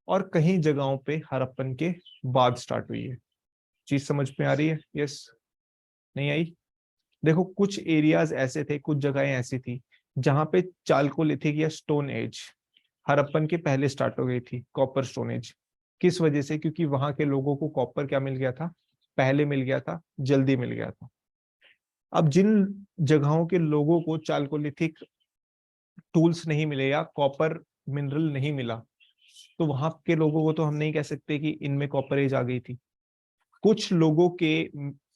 और कई जगहों पे हड़प्पन के बाद स्टार्ट हुई है। चीज समझ में आ रही है? यस? नहीं आई? देखो, कुछ एरियाज ऐसे थे, कुछ जगहें ऐसी थी जहां पे चाल्कोलिथिक या स्टोन एज हड़प्पन के पहले स्टार्ट हो गई थी, कॉपर स्टोन एज। किस वजह से? क्योंकि वहां के लोगों को कॉपर क्या मिल गया था? पहले मिल गया था, जल्दी मिल गया था। अब जिन जगहों के लोगों को चाल्कोलिथिक टूल्स नहीं मिले या कॉपर मिनरल नहीं मिला, तो वहां के लोगों को तो हम नहीं कह सकते कि इनमें कॉपर एज आ गई थी। कुछ लोगों के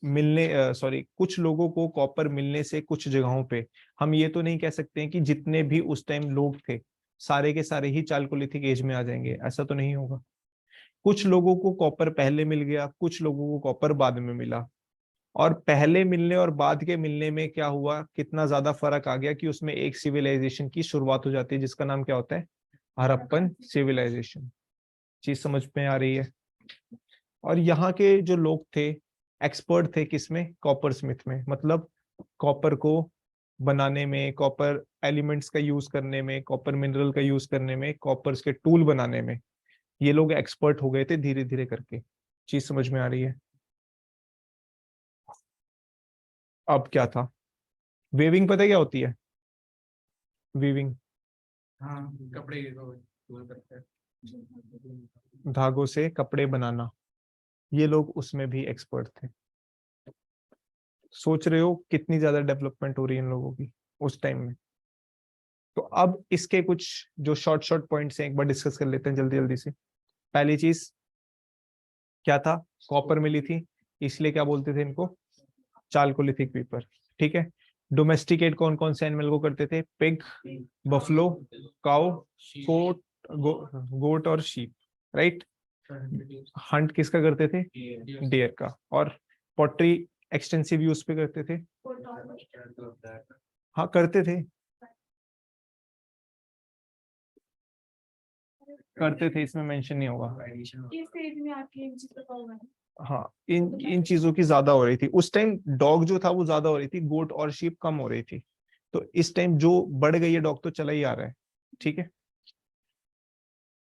कुछ लोगों को कॉपर मिलने से कुछ जगहों पे हम ये तो नहीं कह सकते हैं कि जितने भी उस टाइम लोग थे सारे के सारे ही चाल्कोलिथिक एज में आ जाएंगे, ऐसा तो नहीं होगा। कुछ लोगों को कॉपर पहले मिल गया, कुछ लोगों को कॉपर बाद में मिला। और पहले मिलने और बाद के मिलने में क्या हुआ, कितना ज्यादा फर्क आ गया कि उसमें एक सिविलाइजेशन की शुरुआत हो जाती है जिसका नाम क्या होता है? हड़प्पन सिविलाइजेशन। चीज समझ में आ रही है? और यहाँ के जो लोग थे, एक्सपर्ट थे किसमें? कॉपर स्मिथ में। मतलब कॉपर को बनाने में, कॉपर एलिमेंट्स का यूज करने में, कॉपर मिनरल का यूज करने में, कॉपर्स के टूल बनाने में ये लोग एक्सपर्ट हो गए थे धीरे धीरे करके। चीज समझ में आ रही है? अब क्या था? वेविंग पता है क्या होती है? वीविंग, हाँ, कपड़े करते हैं। धागों से कपड़े बनाना, ये लोग उसमें भी एक्सपर्ट थे। सोच रहे हो कितनी ज्यादा डेवलपमेंट हो रही है इन लोगों की उस टाइम में। तो अब इसके कुछ जो शॉर्ट शॉर्ट पॉइंट्स हैं एक बार डिस्कस कर लेते हैं जल्दी जल्दी से। पहली चीज क्या था? कॉपर मिली थी, इसलिए क्या बोलते थे इनको? Chalcolithic people. ठीक है। डोमेस्टिकेट कौन कौन से एनिमल को करते थे? पिग, बफलो, काउ, गोट, गोट और शीप, राइट। हंट किसका करते थे? डियर का। और पॉटरी एक्सटेंसिव यूज पे करते थे? हाँ, करते थे, करते थे, इसमें मेंशन नहीं होगा। किस स्टेज में आपकी इन चीजों का हुआ है? हाँ, इन चीजों की ज्यादा हो रही थी उस टाइम। डॉग जो था वो ज्यादा हो रही थी, गोट और शीप कम हो रही थी। तो इस टाइम जो बढ़ गई है, डॉग तो चला ही आ रहा है। ठीक है।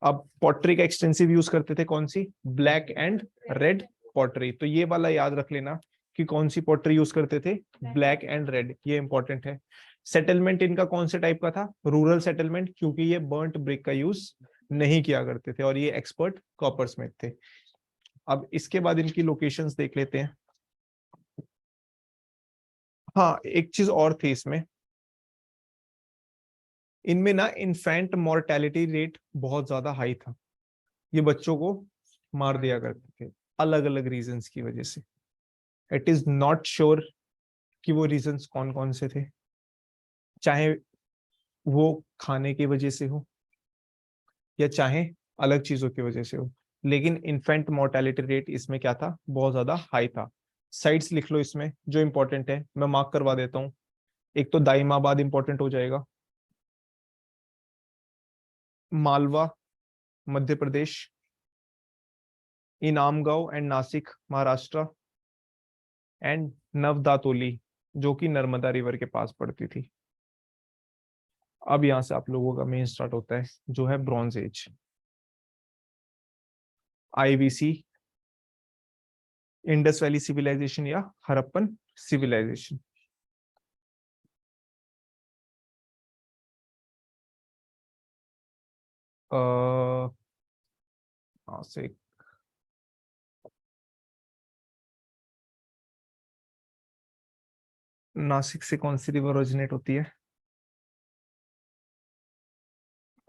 अब पॉटरी का एक्सटेंसिव यूज करते थे, कौन सी? Black and red pottery. तो ये वाला याद रख लेना कि कौन सी पॉटरी यूज करते थे? ब्लैक एंड रेड, ये इंपॉर्टेंट है। सेटलमेंट इनका कौन से टाइप का था? रूरल सेटलमेंट, क्योंकि ये बर्न्ट ब्रिक का यूज नहीं किया करते थे और ये एक्सपर्ट कॉपर स्मिथ थे। अब इसके बाद इनकी लोकेशंस देख लेते हैं। हाँ, एक चीज और थी इसमें, इनमें ना इन्फेंट मोर्टेलिटी रेट बहुत ज्यादा हाई था। ये बच्चों को मार दिया करते थे अलग अलग रीजंस की वजह से। इट इज नॉट श्योर कि वो रीजंस कौन कौन से थे, चाहे वो खाने की वजह से हो या चाहे अलग चीजों की वजह से हो। लेकिन इन्फेंट मोर्टेलिटी रेट इसमें क्या था, बहुत ज्यादा हाई था। साइट्स लिख लो इसमें जो इंपॉर्टेंट है, मैं मार्क करवा देता हूँ। एक तो दाइमाबाद इंपॉर्टेंट हो जाएगा, मालवा मध्य प्रदेश, इनामगांव एंड नासिक महाराष्ट्र, एंड नवदातोली जो कि नर्मदा रिवर के पास पड़ती थी। अब यहां से आप लोगों का मेन स्टार्ट होता है जो है bronze age. IVC, Indus valley civilisation या हड़प्पन सिविलाइजेशन। से नासिक से कौन सी रिवर ओरिजिनेट होती है?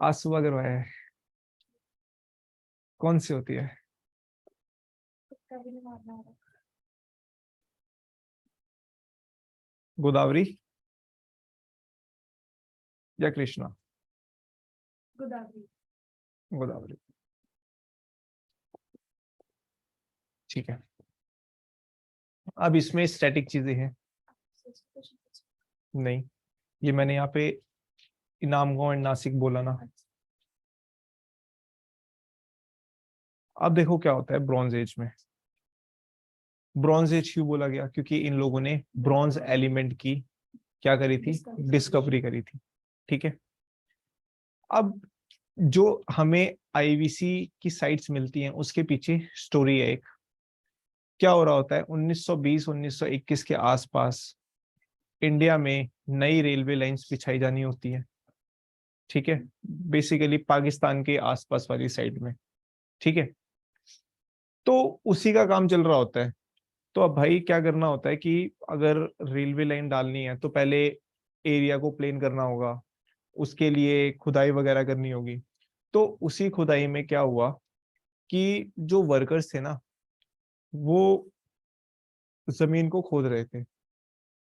आज सुबह करवाया है, कौन सी होती है? तुक्का भी नहीं मारना आ रहा। गोदावरी या कृष्णा? गोदावरी। गोदावरी, ठीक है। अब इसमें स्टैटिक चीजें हैं, नहीं ये मैंने यहाँ पे इनामगांव एंड नासिक बोला ना। अब देखो क्या होता है ब्रॉन्ज एज में। ब्रॉन्ज एज क्यों बोला गया? क्योंकि इन लोगों ने ब्रॉन्ज एलिमेंट की क्या करी थी? डिस्कवरी करी थी, ठीक है। अब जो हमें आईवीसी की साइट्स मिलती हैं उसके पीछे स्टोरी है एक। क्या हो रहा होता है 1920-1921 के आसपास इंडिया में नई रेलवे लाइंस बिछाई जानी होती है, ठीक है, बेसिकली पाकिस्तान के आसपास वाली साइड में, ठीक है। तो उसी का काम चल रहा होता है। तो अब भाई क्या करना होता है कि अगर रेलवे लाइन डालनी है तो पहले एरिया को प्लेन करना होगा, उसके लिए खुदाई वगैरह करनी होगी। तो उसी खुदाई में क्या हुआ कि जो वर्कर्स थे ना वो जमीन को खोद रहे थे,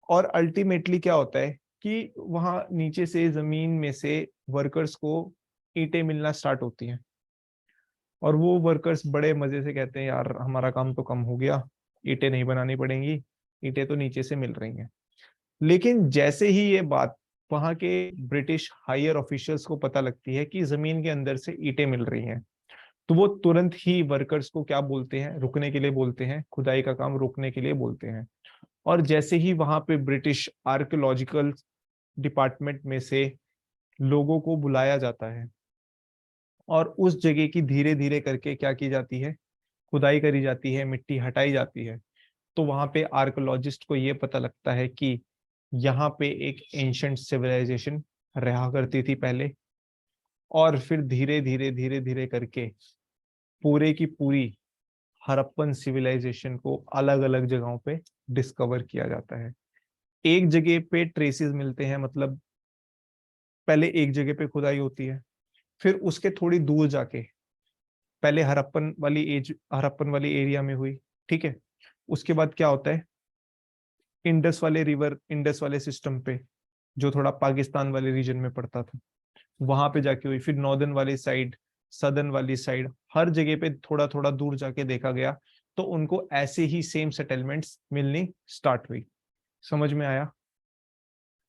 और अल्टीमेटली क्या होता है कि वहां नीचे से जमीन में से वर्कर्स को ईंटें मिलना स्टार्ट होती हैं, और वो वर्कर्स बड़े मजे से कहते हैं यार हमारा काम तो कम हो गया, ईंटें नहीं बनानी पड़ेंगी, ईंटें तो नीचे से मिल रही हैं। लेकिन जैसे ही ये बात वहां के ब्रिटिश हायर ऑफिशियल्स को पता लगती है कि जमीन के अंदर से ईंटें मिल रही हैं, तो वो तुरंत ही वर्कर्स को क्या बोलते हैं? रुकने के लिए बोलते हैं, खुदाई का काम रुकने के लिए बोलते हैं। और जैसे ही वहां पे ब्रिटिश आर्कियोलॉजिकल डिपार्टमेंट में से लोगों को बुलाया जाता है और उस जगह की धीरे धीरे करके क्या की जाती है? खुदाई करी जाती है, मिट्टी हटाई जाती है। तो वहां पे आर्कियोलॉजिस्ट को ये पता लगता है कि यहाँ पे एक एंशंट सिविलाइजेशन रहा करती थी पहले, और फिर धीरे धीरे धीरे धीरे करके पूरे की पूरी हड़प्पन सिविलाइजेशन को अलग अलग जगहों पे डिस्कवर किया जाता है। एक जगह पे ट्रेसेस मिलते हैं, मतलब पहले एक जगह पे खुदाई होती है, फिर उसके थोड़ी दूर जाके पहले हड़प्पन वाली एरिया में हुई, ठीक है। उसके बाद क्या होता है, इंडस वाले सिस्टम पे जो थोड़ा पाकिस्तान वाले रीजन में पड़ता था वहां पे जाके हुई, फिर नॉर्दर्न वाली साइड, सदर्न वाली साइड, हर जगह पे थोड़ा थोड़ा दूर जाके देखा गया, तो उनको ऐसे ही सेम सेटलमेंट्स मिलनी स्टार्ट हुई। समझ में आया?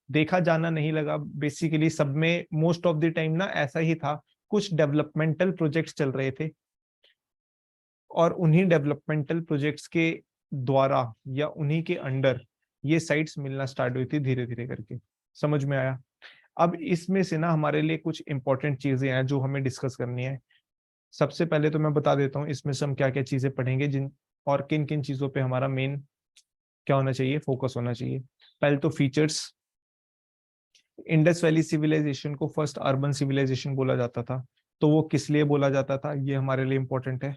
देखा जाना नहीं लगा, बेसिकली सब में मोस्ट ऑफ द टाइम ना ऐसा ही था, कुछ डेवलपमेंटल प्रोजेक्ट्स चल रहे थे और उन्हीं डेवलपमेंटल प्रोजेक्ट्स के द्वारा या उन्हीं के अंडर ये साइट्स मिलना स्टार्ट हुई थी धीरे धीरे करके। समझ में आया? अब इसमें से ना हमारे लिए कुछ इंपॉर्टेंट चीजें हैं जो हमें डिस्कस करनी है। सबसे पहले तो मैं बता देता हूँ इसमें से हम क्या क्या चीजें पढ़ेंगे, जिन और किन किन चीजों पे हमारा मेन क्या होना चाहिए, फोकस होना चाहिए। पहले तो फीचर्स। इंडस वैली सिविलाइजेशन को फर्स्ट अर्बन सिविलाइजेशन बोला जाता था, तो वो किस लिए बोला जाता था ये हमारे लिए इंपॉर्टेंट है।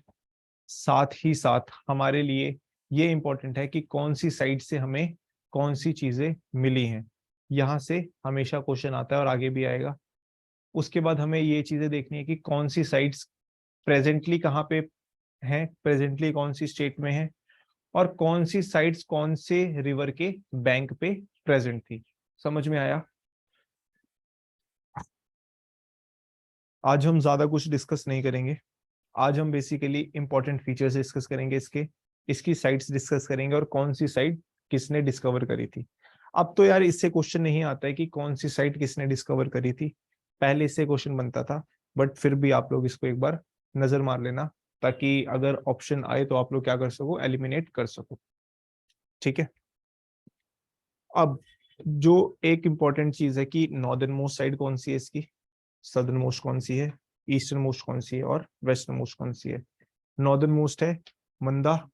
साथ ही साथ हमारे लिए ये इंपॉर्टेंट है कि कौन सी साइड से हमें कौन सी चीजें मिली हैं, यहाँ से हमेशा क्वेश्चन आता है और आगे भी आएगा। उसके बाद हमें ये चीजें देखनी है कि कौन सी साइट्स प्रेजेंटली कहाँ पे हैं, प्रेजेंटली कौन सी स्टेट में है, और कौन सी साइट्स कौन से रिवर के बैंक पे प्रेजेंट थी। समझ में आया? आज हम ज्यादा कुछ डिस्कस नहीं करेंगे, आज हम बेसिकली इंपॉर्टेंट फीचर्स डिस्कस करेंगे इसकी साइट्स डिस्कस करेंगे और कौन सी साइट किसने डिस्कवर करी थी। अब तो यार इससे क्वेश्चन नहीं आता है कि कौन सी साइट किसने डिस्कवर करी थी, पहले इससे क्वेश्चन बनता था, बट फिर भी आप लोग इसको एक बार नजर मार लेना ताकि अगर ऑप्शन आए तो आप लोग क्या कर सको, एलिमिनेट कर सको। ठीक है, अब जो एक इंपॉर्टेंट चीज है कि नॉर्दर्न मोस्ट साइड कौन सी है इसकी, सदर्न मोस्ट कौन सी है, ईस्टर्न मोस्ट कौन सी है और वेस्टर्न मोस्ट कौन सी है। नॉर्दर्न मोस्ट है मंदा,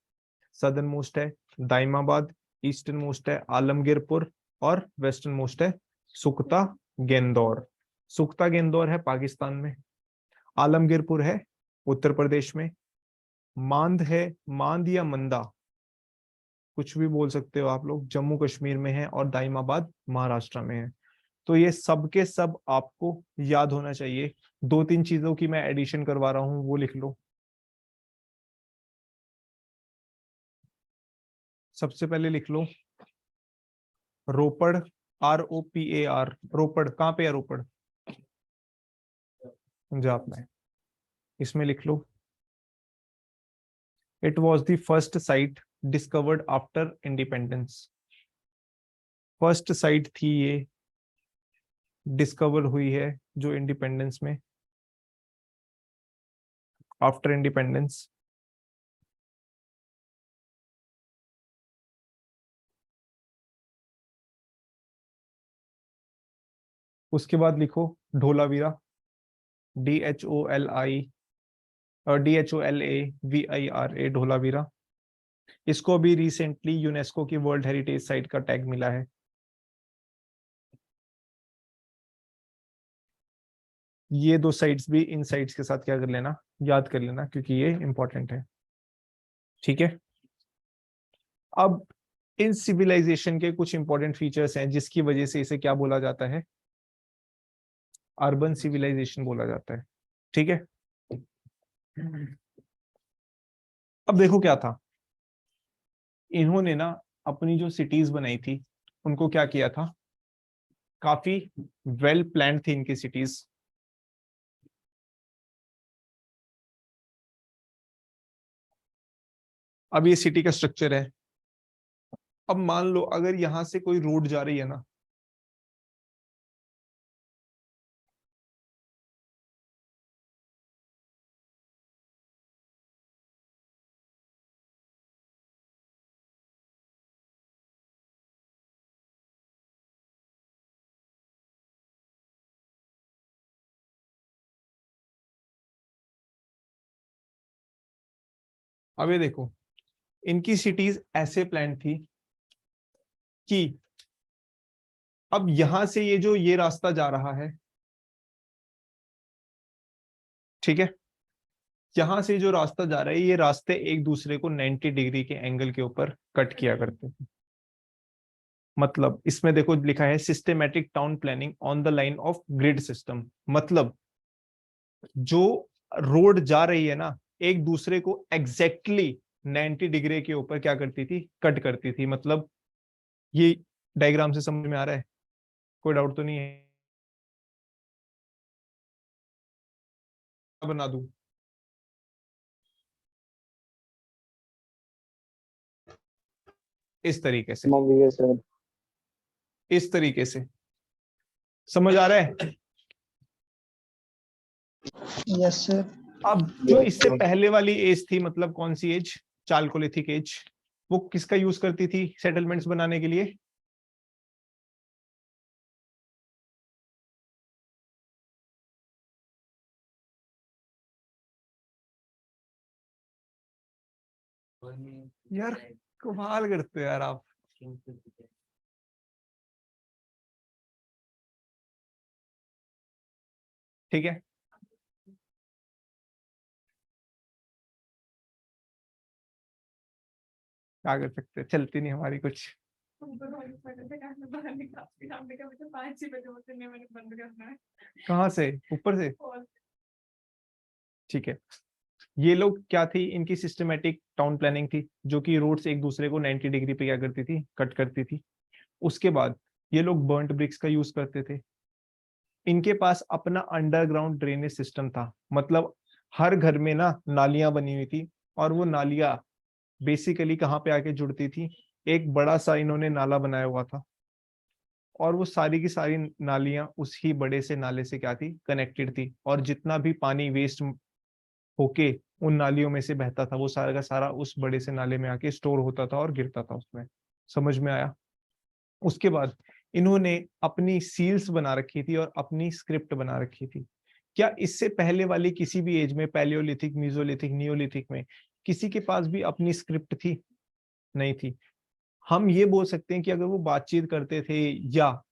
सदर्न मोस्ट है दाइमाबाद, ईस्टर्न मोस्ट है आलमगीरपुर और वेस्टर्न मोस्ट है सुकता गेंदौर। सुकता गेंदौर है पाकिस्तान में, आलमगीरपुर है उत्तर प्रदेश में, मांद है, मांद या मंदा कुछ भी बोल सकते हो आप लोग, जम्मू कश्मीर में है और दाइमाबाद महाराष्ट्र में है। तो ये सब के सब आपको याद होना चाहिए। 2-3 चीजों की मैं एडिशन करवा रहा हूं, वो लिख लो। सबसे पहले लिख लो रोपड़, ROPAR, रोपड़ कहां पे है, रोपड़ पंजाब में। इसमें लिख लो it was the first site discovered after independence. First site थी ये, डिस्कवर हुई है जो इंडिपेंडेंस में, आफ्टर इंडिपेंडेंस। उसके बाद लिखो ढोलावीरा, DHOLAVIRA, ढोलावीरा। इसको भी रिसेंटली यूनेस्को की वर्ल्ड हेरिटेज साइट का टैग मिला है। ये 2 साइट्स भी इन साइट्स के साथ क्या कर लेना, याद कर लेना, क्योंकि ये इंपॉर्टेंट है। ठीक है, अब इन सिविलाइजेशन के कुछ इंपॉर्टेंट फीचर्स हैं जिसकी वजह से इसे क्या बोला जाता है, अर्बन सिविलाइजेशन बोला जाता है। ठीक है, अब देखो क्या था, इन्होंने ना अपनी जो सिटीज बनाई थी उनको क्या किया था, काफी वेल प्लान्ड थी इनकी सिटीज। अब ये सिटी का स्ट्रक्चर है। अब मान लो अगर यहां से कोई रोड जा रही है ना, अब ये देखो इनकी सिटीज ऐसे प्लान थी कि अब यहां से ये रास्ता जा रहा है, ठीक है, यहां से जो रास्ता जा रहा है ये रास्ते एक दूसरे को 90 डिग्री के एंगल के ऊपर कट किया करते थे। मतलब इसमें देखो लिखा है systematic town planning on the line of grid system. मतलब जो रोड जा रही है ना एक दूसरे को एग्जैक्टली 90 डिग्री के ऊपर क्या करती थी, कट करती थी। मतलब ये डायग्राम से समझ में आ रहा है, कोई डाउट तो नहीं है? बना दूं इस तरीके से, समझ गए सर। इस तरीके से समझ आ रहा है? Yes sir. अब जो इससे पहले वाली एज थी, मतलब कौन सी एज, चालकोलिथिक एज, वो किसका यूज करती थी सेटलमेंट्स बनाने के लिए? यार कमाल करते हो यार आप। ठीक है, क्या कर सकते हैं, चलती नहीं हमारी कुछ। कहाँ से, ऊपर से? ठीक है, ये लोग क्या थी, इनकी सिस्टमेटिक टाउन प्लानिंग थी जो कि रोड्स एक दूसरे को 90 डिग्री पे क्या करती थी, कट करती थी। उसके बाद ये लोग बर्न्ट ब्रिक्स का यूज करते थे। इनके पास अपना अंडरग्राउंड ड्रेनेज सिस्टम था। मतलब हर घर में ना नालियां बनी हुई थी, और वो नालियां बेसिकली कहाँ पे आके जुड़ती थी, एक बड़ा सा इन्होंने नाला बनाया हुआ था, और वो सारी की सारी नालियां उसी बड़े से नाले से क्या थी, कनेक्टेड थी, और जितना भी पानी वेस्ट होके उन नालियों में से बहता था वो सारा का सारा उस बड़े से नाले में आके स्टोर होता था और गिरता था उसमें। समझ में आया? उसके बाद इन्होंने अपनी सील्स बना रखी थी और अपनी स्क्रिप्ट बना रखी थी। क्या इससे पहले वाली किसी भी एज में, पैलियोलिथिक, मीजोलिथिक, नियोलिथिक में किसी के पास भी अपनी स्क्रिप्ट थी? नहीं थी। हम ये बोल सकते हैं कि अगर वो बातचीत करते थे, या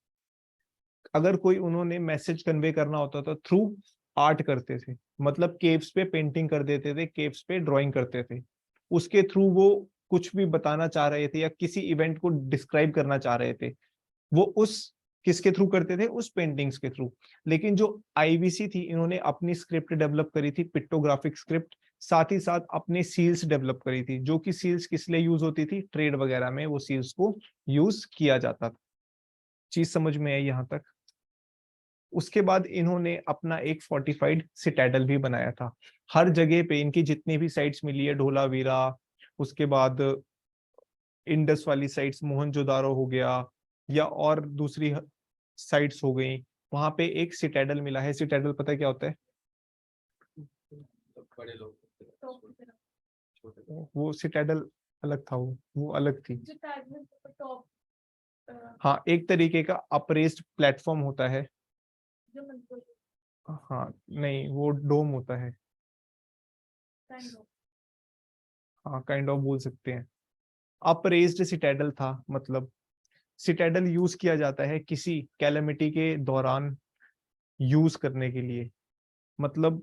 अगर कोई उन्होंने मैसेज कन्वे करना होता था, थ्रू आर्ट करते थे, मतलब केव्स पे पेंटिंग कर देते थे, केव्स पे ड्राइंग करते थे, उसके थ्रू वो कुछ भी बताना चाह रहे थे या किसी इवेंट को डिस्क्राइब करना चाह रहे थे, वो उस किसके थ्रू करते थे, उस पेंटिंग्स के थ्रू। लेकिन जो आईवीसी थी, इन्होंने अपनी स्क्रिप्ट डेवलप करी थी, पिक्टोग्राफिक स्क्रिप्ट, साथ ही साथ अपने सील्स डेवलप करी थी, जो कि सील्स किस लिए यूज होती थी, ट्रेड वगैरह में वो सील्स को यूज किया जाता था। चीज समझ में आई यहां तक? उसके बाद इन्होंने अपना एक फोर्टिफाइड सिटाडल भी बनाया था। हर जगह पे इनकी जितनी भी साइट्स मिली है, ढोलावीरा, उसके बाद इंडस वाली साइट्स, मोहनजोदारो हो गया, या और दूसरी साइट्स हो गई, वहां पे एक सिटाडल मिला है। सिटाडल पता है क्या होता है? बड़े लोग टॉप की तरफ छोटे वो सिटाडल अलग था, वो अलग थी। जो ताजमहल के ऊपर टॉप हाँ, एक तरीके का अप्रेस्ड प्लेटफॉर्म होता है। जो मंदिर हाँ नहीं, वो डोम होता है। काइंड ऑफ हाँ, काइंड ऑफ बोल सकते हैं। अप्रेस्ड सिटाडल था, मतलब सिटाडल यूज किया जाता है किसी कैलेमिटी के दौरान यूज करने के लिए। मतलब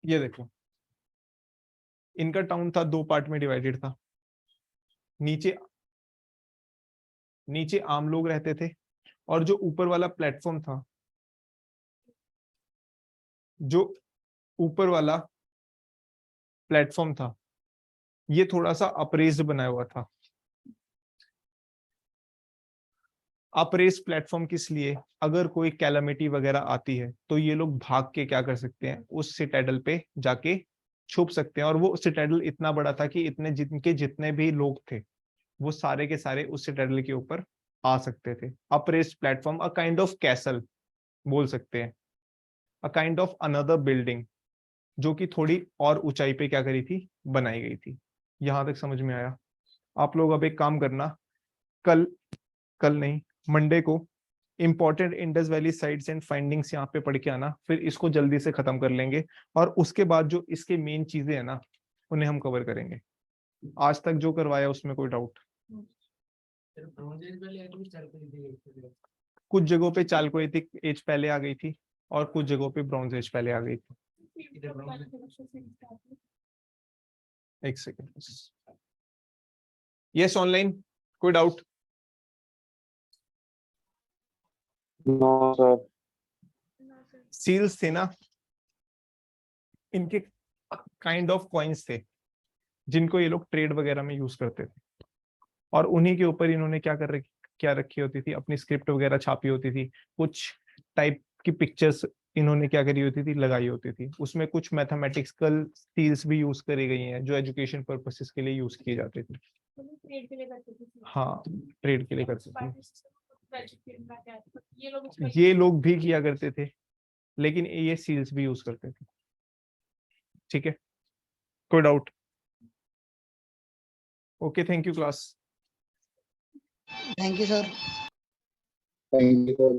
ये देखो, इनका टाउन था, दो पार्ट में डिवाइडेड था। नीचे नीचे आम लोग रहते थे, और जो ऊपर वाला प्लेटफॉर्म था, जो ऊपर वाला प्लेटफॉर्म था, ये थोड़ा सा अप्रेस्ड बनाया हुआ था। अप्रेस्ड प्लेटफॉर्म किस लिए? अगर कोई कैलामिटी वगैरह आती है तो ये लोग भाग के क्या कर सकते हैं, उस सिटाडल पे जाके छुप सकते हैं। और वो सिटाडल इतना बड़ा था कि इतने जिनके जितने भी लोग थे, वो सारे के सारे उस सिटाडल के ऊपर आ सकते थे। Apprised platform, a kind of castle बोल सकते हैं, a kind of another building, जो कि थोड़ी और ऊंचाई पे क्या करी थी, बनाई गई थी। यहां तक समझ में आया? आप लोग अब एक काम करना, कल कल नहीं, मंडे को important Indus valley sites and findings यहाँ पे पढ़ के आना, फिर इसको जल्दी से खत्म कर लेंगे, और उसके बाद जो इसके मेन चीजें हैं ना, उन्हें हम कवर करेंगे। आज तक जो करवाया उसमें कोई डाउट? ब्रॉन्ज एज वाली आइटम चल रही थी। कुछ जगहों पे चालकोलिथिक एज पहले आ गई थी, और कुछ जगहों पे ब्रॉन्ज एज पहले आ गई थी। एक सेकेंड, यस ऑनलाइन, कोई डाउट? No sir. सील्स थे ना, इनके काइंड ऑफ कॉइन्स थे, जिनको ये लोग ट्रेड वगैरह में यूज करते थे, और उन्हीं के ऊपर इन्होंने क्या रखी होती थी, अपनी स्क्रिप्ट वगैरह छापी होती थी। कुछ टाइप की पिक्चर्स इन्होंने क्या करी होती थी, लगाई होती थी। उसमें कुछ मैथमेटिकल स्किल्स भी यूज करी गई हैं, जो एजुकेशन पर्पसेस के लिए यूज किए जाते थे। ट्रेड के लिए करते थे हाँ, ट्रेड के लिए करते थे। ये लोग ये लोग भी किया करते थे, लेकिन ये सील्स भी यूज करते थे। ठीक है, कोई doubt? Okay, thank you class. Thank you sir. Thank you sir.